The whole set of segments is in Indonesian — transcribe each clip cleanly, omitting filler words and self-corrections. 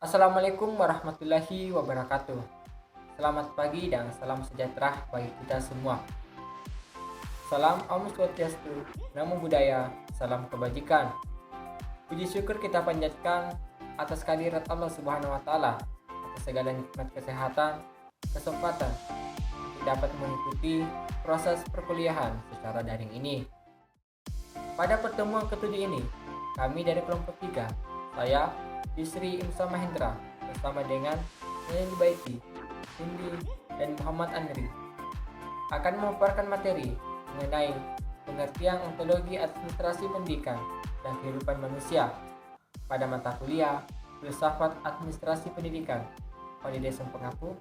Assalamualaikum warahmatullahi wabarakatuh. Selamat pagi dan salam sejahtera bagi kita semua. Salam Om Swastiastu, Namo Buddhaya, salam kebajikan. Puji syukur kita panjatkan atas kehadirat Allah Subhanahu wa taala atas segala nikmat kesehatan, kesempatan untuk dapat mengikuti proses perkuliahan secara daring ini. Pada pertemuan ketujuh ini, kami dari kelompok 3, saya Yusri Imsa Mahendra bersama dengan Neni Baiti, Cindy, dan Muhammad Andri akan memaparkan materi mengenai pengertian ontologi administrasi pendidikan dan kehidupan manusia pada mata kuliah Filsafat Administrasi Pendidikan Validasi Pengapu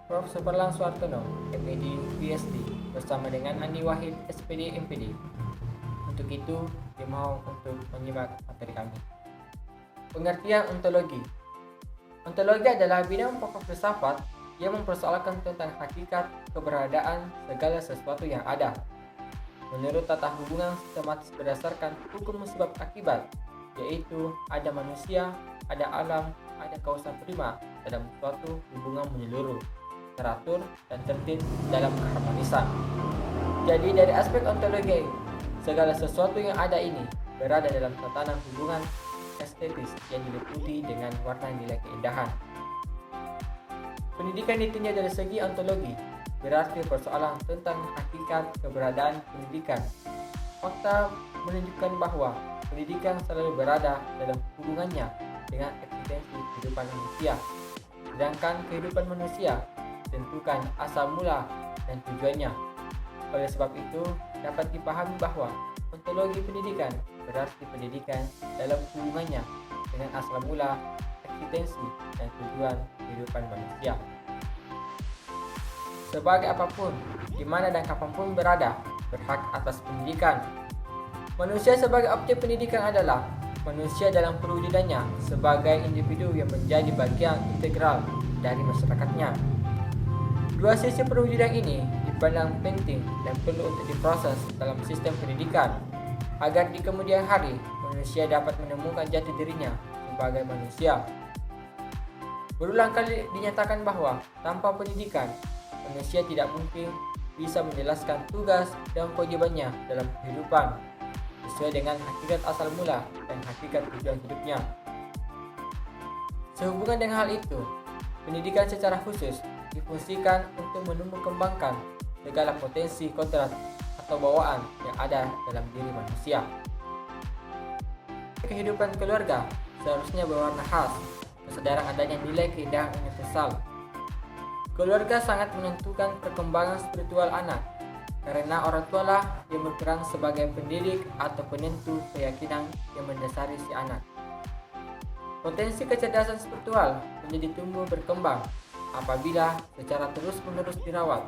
Prof. Suparlan Suartono, MED, PhD, bersama dengan Andi Wahid, SPD, MPD. Untuk itu, dimohon untuk menyimak materi kami. Pengertian ontologi. Ontologi adalah bidang pokok filsafat yang mempersoalkan tentang hakikat keberadaan segala sesuatu yang ada. Menurut tata hubungan sistematis berdasarkan hukum sebab akibat, yaitu ada manusia, ada alam, ada kausa prima dalam suatu hubungan menyeluruh, teratur dan tertib dalam keharmonisan. Jadi dari aspek ontologi, segala sesuatu yang ada ini berada dalam tatanan hubungan estetis yang diliputi dengan warna nilai keindahan. Pendidikan ditinjau dari segi ontologi, berarti persoalan tentang hakikat keberadaan pendidikan. Fakta menunjukkan bahwa pendidikan selalu berada dalam hubungannya dengan eksistensi kehidupan manusia. Sedangkan kehidupan manusia tentukan asal mula dan tujuannya. Oleh sebab itu, dapat dipahami bahwa ontologi pendidikan berarti pendidikan dalam hubungannya dengan asal mula, eksistensi, dan tujuan kehidupan manusia. Sebagai apapun, di mana dan kapanpun berada, berhak atas pendidikan. Manusia sebagai objek pendidikan adalah manusia dalam perwujudannya sebagai individu yang menjadi bagian integral dari masyarakatnya. Dua sisi perwujudan ini dipandang penting dan perlu untuk diproses dalam sistem pendidikan agar di kemudian hari manusia dapat menemukan jati dirinya sebagai manusia. Berulang kali dinyatakan bahwa tanpa pendidikan, manusia tidak mungkin bisa menjelaskan tugas dan kewajibannya dalam kehidupan sesuai dengan hakikat asal mula dan hakikat tujuan hidupnya. Sehubungan dengan hal itu, pendidikan secara khusus difungsikan untuk menumbuh kembangkan segala potensi kodrat atau bawaan yang ada dalam diri manusia. Kehidupan keluarga seharusnya berwarna khas, kesadaran adanya nilai keindahan universal. Keluarga sangat menentukan perkembangan spiritual anak, karena orang tua lah yang berperan sebagai pendidik atau penentu keyakinan yang mendasari si anak. Potensi kecerdasan spiritual menjadi tumbuh berkembang apabila secara terus-menerus dirawat.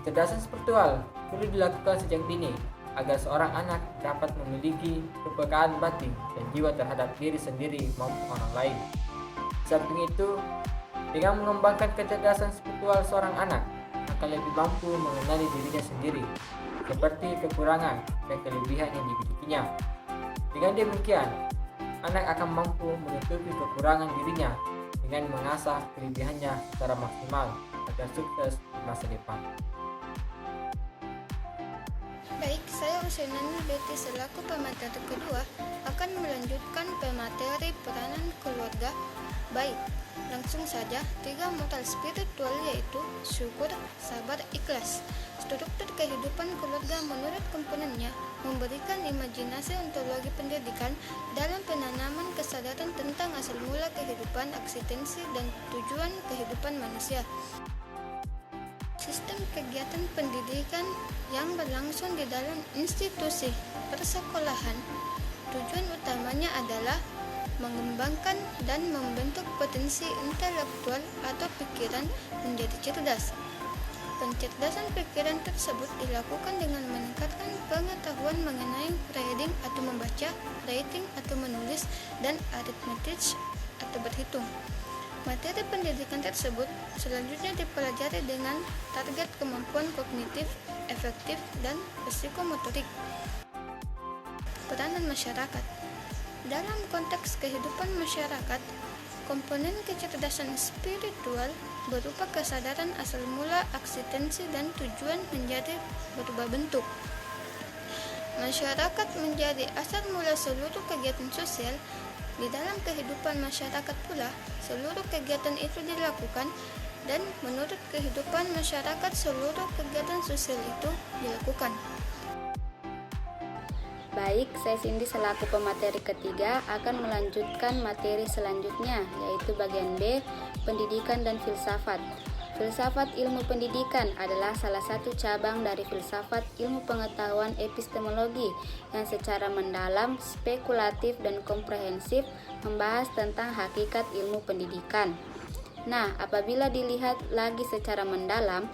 Kecerdasan spiritual perlu dilakukan sejak dini agar seorang anak dapat memiliki kepekaan batin dan jiwa terhadap diri sendiri maupun orang lain. Samping itu, dengan mengembangkan kecerdasan spiritual seorang anak akan lebih mampu mengenali dirinya sendiri, seperti kekurangan dan kelebihan yang dimilikinya. Dengan demikian, anak akan mampu menutupi kekurangan dirinya dengan mengasah kelebihannya secara maksimal agar sukses di masa depan. Baik, saya Usainani Betty selaku pemateri kedua akan melanjutkan pemateri peranan keluarga. Baik, langsung saja 3 modal spiritual yaitu syukur, sabar, ikhlas. Struktur kehidupan keluarga menurut komponennya memberikan imajinasi ontologi pendidikan dalam penanaman kesadaran tentang asal mula kehidupan, eksistensi, dan tujuan kehidupan manusia. Sistem kegiatan pendidikan yang berlangsung di dalam institusi persekolahan, tujuan utamanya adalah mengembangkan dan membentuk potensi intelektual atau pikiran menjadi cerdas. Pencerdasan pikiran tersebut dilakukan dengan meningkatkan pengetahuan mengenai reading atau membaca, writing atau menulis, dan arithmetic atau berhitung. Materi pendidikan tersebut selanjutnya dipelajari dengan target kemampuan kognitif, efektif, dan psikomotorik. Peranan masyarakat. Dalam konteks kehidupan masyarakat, Komponen kecerdasan spiritual berupa kesadaran asal mula, eksistensi, dan tujuan menjadi berubah bentuk. Masyarakat menjadi asal mula seluruh kegiatan sosial. Di dalam kehidupan masyarakat pula, seluruh kegiatan itu dilakukan, dan menurut kehidupan masyarakat seluruh kegiatan sosial itu dilakukan. Baik, saya Cindy selaku pemateri ketiga akan melanjutkan materi selanjutnya, yaitu bagian B, pendidikan dan filsafat. Filsafat ilmu pendidikan adalah salah satu cabang dari filsafat ilmu pengetahuan epistemologi yang secara mendalam, spekulatif, dan komprehensif membahas tentang hakikat ilmu pendidikan. Nah, apabila dilihat lagi secara mendalam,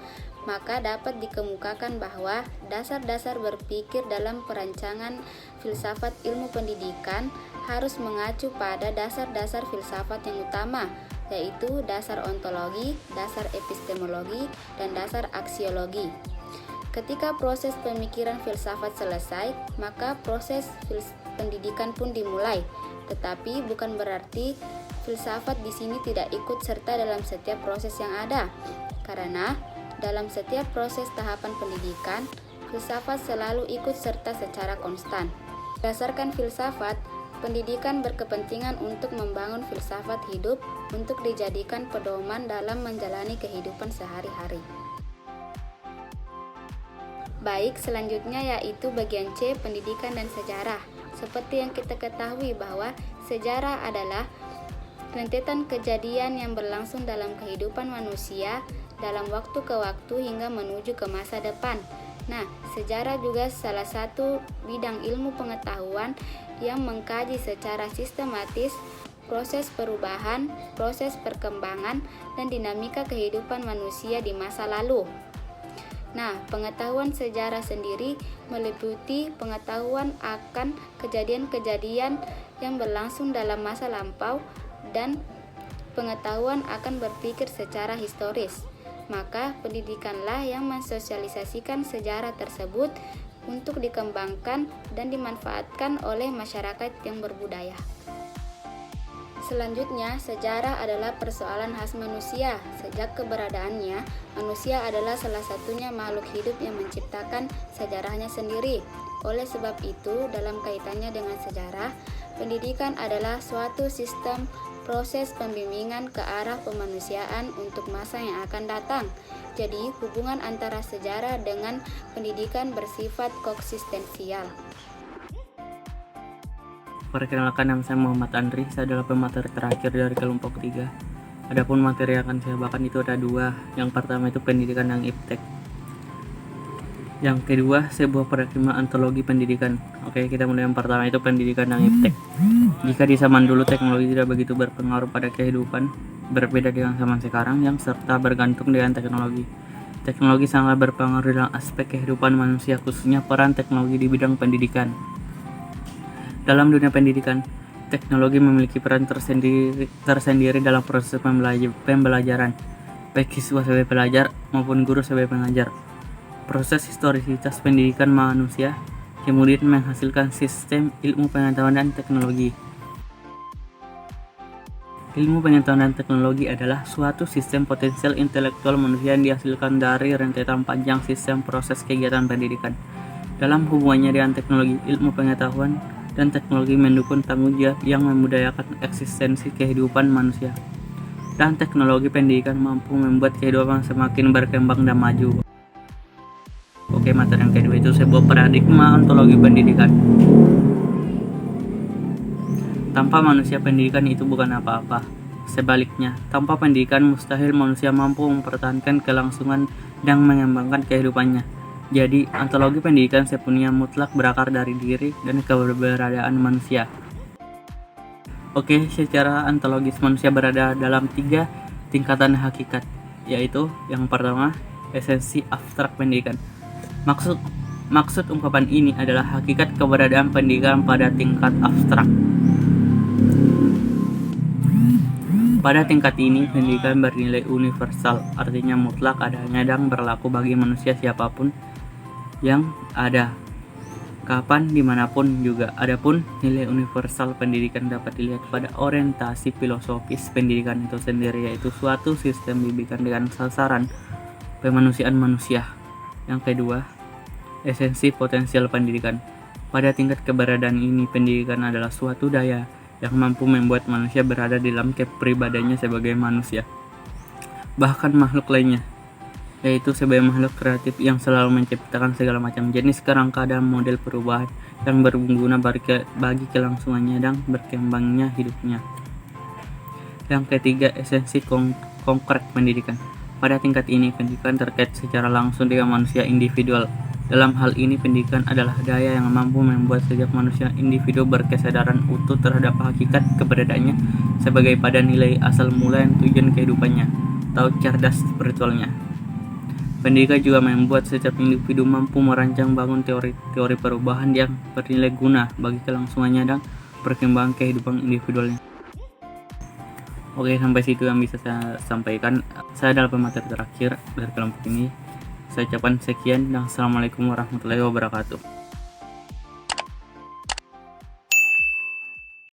maka dapat dikemukakan bahwa dasar-dasar berpikir dalam perancangan filsafat ilmu pendidikan harus mengacu pada dasar-dasar filsafat yang utama, yaitu dasar ontologi, dasar epistemologi, dan dasar aksiologi. Ketika proses pemikiran filsafat selesai, maka proses pendidikan pun dimulai. Tetapi bukan berarti filsafat di sini tidak ikut serta dalam setiap proses yang ada, karena dalam setiap proses tahapan pendidikan, filsafat selalu ikut serta secara konstan. Berdasarkan filsafat, pendidikan berkepentingan untuk membangun filsafat hidup untuk dijadikan pedoman dalam menjalani kehidupan sehari-hari. Baik, selanjutnya yaitu bagian C, pendidikan dan sejarah. Seperti yang kita ketahui bahwa sejarah adalah rentetan kejadian yang berlangsung dalam kehidupan manusia dalam waktu ke waktu hingga menuju ke masa depan. Nah, sejarah juga salah satu bidang ilmu pengetahuan yang mengkaji secara sistematis proses perubahan, proses perkembangan, dan dinamika kehidupan manusia di masa lalu. Nah, pengetahuan sejarah sendiri meliputi pengetahuan akan kejadian-kejadian yang berlangsung dalam masa lampau dan pengetahuan akan berpikir secara historis. Maka pendidikanlah yang mensosialisasikan sejarah tersebut untuk dikembangkan dan dimanfaatkan oleh masyarakat yang berbudaya. Selanjutnya, sejarah adalah persoalan khas manusia. Sejak keberadaannya, manusia adalah salah satunya makhluk hidup yang menciptakan sejarahnya sendiri. Oleh sebab itu, dalam kaitannya dengan sejarah, pendidikan adalah suatu sistem proses pembimbingan ke arah pemanusiaan untuk masa yang akan datang. Jadi, hubungan antara sejarah dengan pendidikan bersifat konsistensial. Perkenalkan, nama saya Muhammad Andri. Saya adalah pemateri terakhir dari kelompok 3. Adapun materi yang akan saya bawakan itu ada 2. Yang pertama itu pendidikan dan iptek. Yang kedua, sebuah paradigma ontologi pendidikan. Oke, kita mulai yang pertama itu pendidikan dan iptek. Jika di zaman dulu teknologi tidak begitu berpengaruh pada kehidupan, berbeda dengan zaman sekarang yang serta bergantung dengan teknologi. Teknologi sangat berpengaruh dalam aspek kehidupan manusia, khususnya peran teknologi di bidang pendidikan. Dalam dunia pendidikan, teknologi memiliki peran tersendiri dalam proses pembelajaran, baik siswa sebagai pelajar maupun guru sebagai pengajar. Proses historisitas pendidikan manusia kemudian menghasilkan sistem ilmu pengetahuan dan teknologi. Ilmu pengetahuan dan teknologi adalah suatu sistem potensial intelektual manusia yang dihasilkan dari rentetan panjang sistem proses kegiatan pendidikan. Dalam hubungannya dengan teknologi, ilmu pengetahuan dan teknologi mendukung tanggung jawab yang memudayakan eksistensi kehidupan manusia. Dan teknologi pendidikan mampu membuat kehidupan semakin berkembang dan maju. Oke, materi yang kedua itu sebuah paradigma ontologi pendidikan. Tanpa manusia, pendidikan itu bukan apa-apa. Sebaliknya, tanpa pendidikan mustahil manusia mampu mempertahankan kelangsungan dan mengembangkan kehidupannya. Jadi, ontologi pendidikan sepenuhnya mutlak berakar dari diri dan keberadaan manusia. Oke, secara ontologis manusia berada dalam 3 tingkatan hakikat, yaitu yang pertama, esensi abstrak pendidikan. Maksud ungkapan ini adalah hakikat keberadaan pendidikan pada tingkat abstrak. Pada tingkat ini, pendidikan bernilai universal, artinya mutlak adanya dan berlaku bagi manusia siapapun yang ada. kapan, dimanapun juga. Adapun nilai universal pendidikan dapat dilihat pada orientasi filosofis pendidikan itu sendiri, yaitu suatu sistem pendidikan dengan sasaran pemanusiaan manusia. Yang kedua, esensi potensial pendidikan. Pada tingkat keberadaan ini, pendidikan adalah suatu daya yang mampu membuat manusia berada di dalam kepribadiannya sebagai manusia, bahkan makhluk lainnya, yaitu sebagai makhluk kreatif yang selalu menciptakan segala macam jenis kerangka dan model perubahan yang berguna bagi kelangsungannya dan berkembangnya hidupnya. Yang ketiga, esensi konkret pendidikan. Pada tingkat ini, pendidikan terkait secara langsung dengan manusia individual. Dalam hal ini, pendidikan adalah daya yang mampu membuat setiap manusia individu berkesadaran utuh terhadap hakikat keberadaannya sebagai pada nilai asal mula dan tujuan kehidupannya, atau cerdas spiritualnya. Pendidikan juga membuat setiap individu mampu merancang bangun teori-teori perubahan yang bernilai guna bagi kelangsungannya dan perkembangan kehidupan individualnya. Oke, sampai situ yang bisa saya sampaikan. Saya adalah pemateri terakhir dari kelompok ini. Saya ucapkan sekian dan assalamualaikum warahmatullahi wabarakatuh.